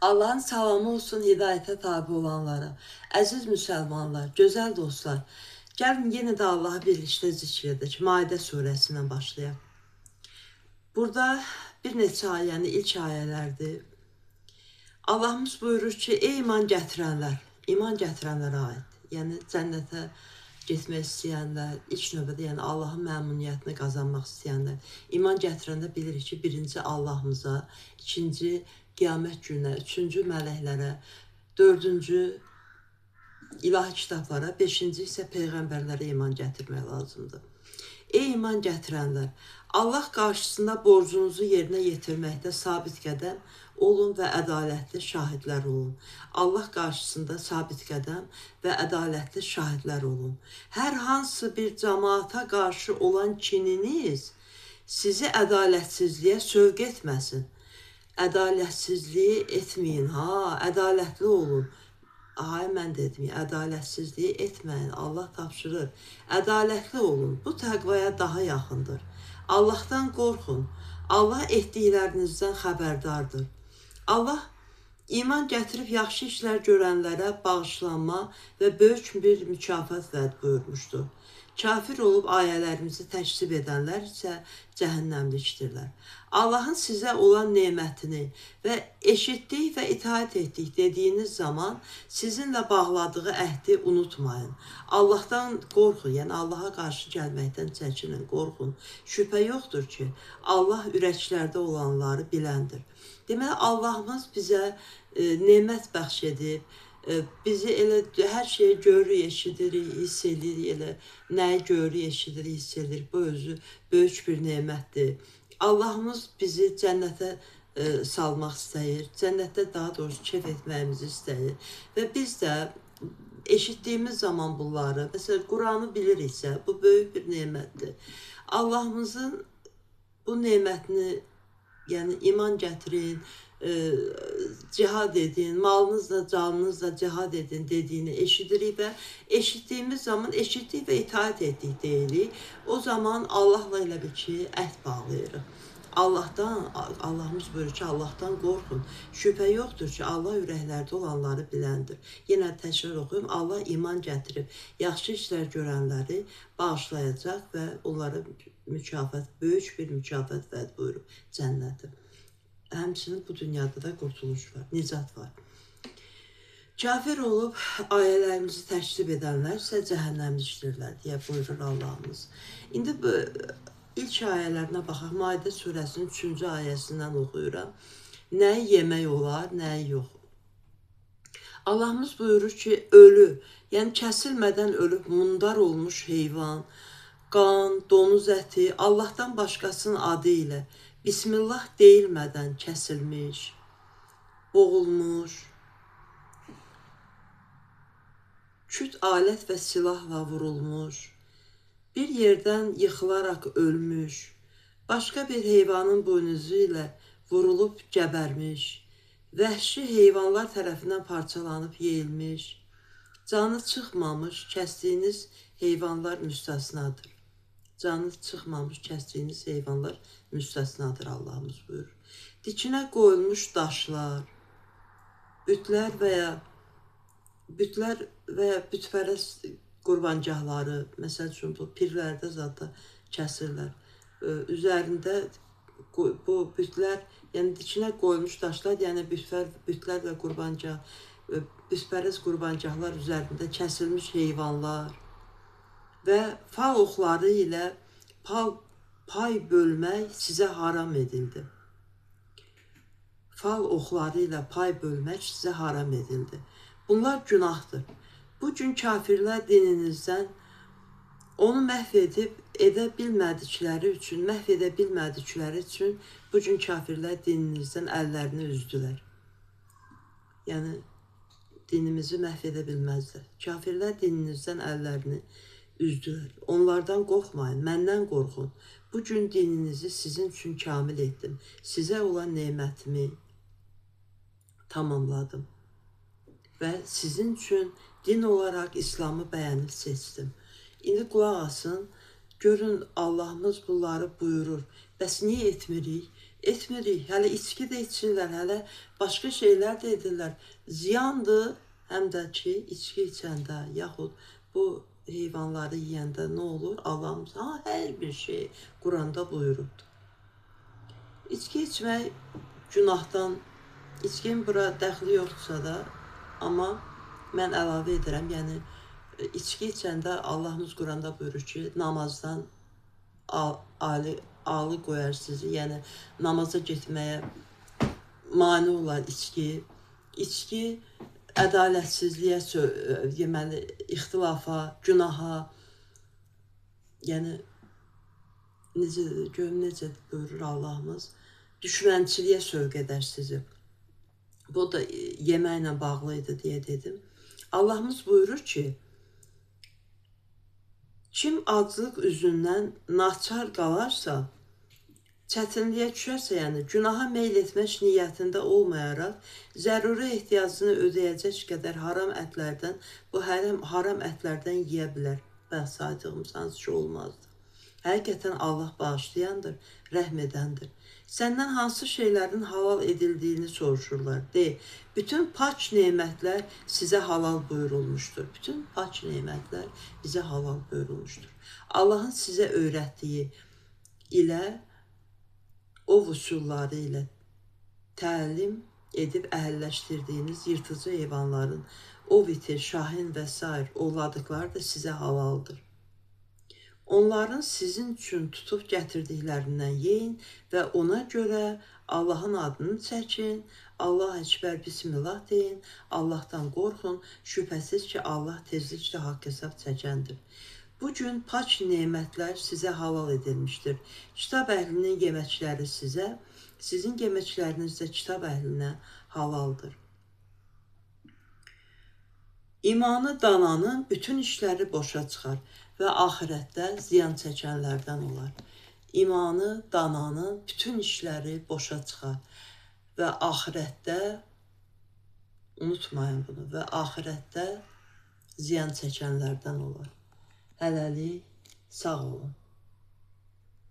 Allahın salamı olsun hidayətə tabi olanlara. Əziz müsəlmanlar, gözəl dostlar, gəlin yenə də Allahı birlikdə zikr edək. Maidə surəsindən başlayaq. Burada bir neçə ayəni ilk ayələrdir. Allahımız buyurur ki, ey iman gətirənlərə aid. Yəni cənnətə getmək istəyənlər, ilk növbədə yəni Allahın məmnuniyyətini qazanmaq istəyənlər. İman gətirəndə bilirik ki, birinci Allahımıza, ikinci qiyamət gününə, üçüncü mələklərə, dördüncü ilahi kitablara, beşinci isə peyğəmbərlərə iman gətirmək lazımdır. Ey iman gətirənlər, Allah qarşısında borcunuzu yerinə yetirməkdə sabit qədəm olun və ədalətli şahidlər olun. Allah qarşısında sabit qədəm və ədalətli şahidlər olun. Hər hansı bir cəmaata qarşı olan kininiz sizi ədalətsizliyə sövq etməsin. Ədalətsizliyi etməyin, ədalətli olun. Mən dedim, ədalətsizliyi etməyin, Allah tapşırır. Ədalətli olun, bu təqvaya daha yaxındır. Allahdan qorxun, Allah etdiklərinizdən xəbərdardır. Allah iman gətirib yaxşı işlər görənlərə bağışlanma və böyük bir mükafat vəd buyurmuşdur. Kafir olub ayələrimizi təkzib edənlər isə cəhənnəmlikdirlər. Allahın sizə olan nemətini və eşitdik və itaat etdik dediyiniz zaman sizinlə bağladığı əhdi unutmayın. Allahdan qorxun, yəni Allaha qarşı gəlməkdən çəkinin, qorxun. Şübhə yoxdur ki, Allah ürəklərdə olanları biləndir. Deməli, Allahımız bizə nemət bəxş edib, bizi elə hər şeyi görürük, eşidirik, hiss edirik, elə nəyi görürük, eşidirik, hiss edirik. Bu özü böyük bir nemətdir. Allahımız bizi cənnətə salmaq istəyir, cənnətdə daha doğrusu keyf etməyimizi istəyir. Və biz də eşitdiyimiz zaman bunları, məsələn, Quranı biliriksə, bu böyük bir nemətdir. Allahımızın bu nemətini, yəni iman gətirin, cihad edin, malınızla, canınızla cihad edin dediyini eşidirik və eşitdiyimiz zaman eşitdik və itaat etdik deyirik. O zaman Allahla elə bir ki, əhd bağlayırıq. Allahımız buyurur ki, Allahdan qorxun. Şübhə yoxdur ki, Allah ürəklərdə olanları biləndir. Yenə təkrar oxuyum, Allah iman gətirib, yaxşı işlər görənləri bağışlayacaq və onlara böyük bir mükafat vəd buyurub cənnəti. Həmçinin bu dünyada da qurtuluş var, nicat var. Kafir olub ayələrimizi təkzib edənlər isə cəhənnəmlikdirlər deyə buyurur Allahımız. İndi bu ilk ayələrinə baxaq. Maidə surəsinin 3-cü ayəsindən oxuyuram. Nəyi yemək olar, nəyi yox. Allahımız buyurur ki, ölü, yəni kəsilmədən ölüb mundar olmuş heyvan, qan, donuz əti Allahdan başqasının adı ilə Bismillah deyilmədən kəsilmiş, boğulmuş, küt alət və silahla vurulmuş, bir yerdən yıxılaraq ölmüş, başqa bir heyvanın boynuzu ilə vurulub gəbərmiş, vəhşi heyvanlar tərəfindən parçalanıb yeyilmiş, canı çıxmamış kəsdiyiniz heyvanlar müstəsnadır. Canı çıxmamış kəsdiyiniz heyvanlar müstəsnadır, Allahımız buyurur. Dikinə qoyulmuş daşlar, bütlər və ya bütpərəst qurbancaqları, məsəl üçün bu pirlərdə zata kəsirlər. Üzərində bu bütlər, yəni dikinə qoyulmuş daşlar, yəni bütlər və qurbancaq, bütpərəst qurbancaqlar üzərində kəsilmiş heyvanlar və fal oxları ilə pay bölmək sizə haram edildi. Fal oxları ilə pay bölmək sizə haram edildi. Bunlar günahdır. Bu gün kafirlər dininizdən onu məhv edə bilmədikləri üçün bu gün kafirlər dininizdən əllərini üzdülər. Yəni, dinimizi məhv edə bilməzlər. Kafirlər dininizdən əllərini üzdülər. Onlardan qorxmayın, məndən qorxun. Bu gün dininizi sizin üçün kamil etdim. Sizə olan nemətimi tamamladım. Və sizin üçün din olaraq İslamı bəyənib seçdim. İndi qulaq asın, görün Allahımız bunları buyurur. Bəs niyə etmirik? etmirik. Hələ içki də içirlər, hələ başqa şeylər də edirlər. Ziyandır, həm də ki, içki içəndə, yaxud bu heyvanları yeyəndə nə olur? Allahımız hər bir şey Quranda buyurubdur. İçki içmək günahdan, içkin bura dəxli yoxdursa da, amma mən əlavə edirəm, yəni içki içəndə Allahımız Quranda buyurur ki, namazdan alı qoyar sizi, yəni namaza getməyə mane olar içki. İçki ədalətsizliyə, deməli, ixtilafa, günaha, yəni necə buyurur Allahımız, düşmənçiliyə sövq edər sizi. Bu da yeməklə bağlı idi deyə dedim. Allahımız buyurur ki, kim aclıq üzündən naçar qalarsa, çətinliyə düşərsə, yəni günaha meyl etmək niyyətində olmayaraq, zəruri ehtiyacını ödəyəcək qədər haram ətlərdən, bu haram ətlərdən yeyə bilər. Və saydığımız hansı ki olmazdı. Həqiqətən Allah bağışlayandır, rəhm edəndir. Səndən hansı şeylərin halal edildiyini soruşurlar. Deyil, bütün pak nemətlər sizə halal buyurulmuşdur. Bütün pak nemətlər bizə halal buyurulmuşdur. Allahın sizə öyrətdiyi ilə, o üsulları ilə təlim edib əhəlləşdirdiyiniz yırtıcı heyvanların, o vitir, şahin və s. ovladıqları da sizə halaldır. Onların sizin üçün tutub gətirdiklərindən yeyin və ona görə Allahın adını çəkin, Allah Əkbər, Bismillah deyin, Allahdan qorxun, şübhəsiz ki, Allah tezliklə haqq hesab çəkəndir. Bugün pak nemətlər sizə halal edilmişdir. Kitab əhlinin yeməkləri sizə, sizin yeməkləriniz də kitab əhlinə halaldır. İmanı dananın bütün işləri boşa çıxar və axirətdə ziyan çəkənlərdən olar. İmanı dananın bütün işləri boşa çıxar və axirətdə, unutmayın bunu, və axirətdə ziyan çəkənlərdən olar. Hələlik sağ olun.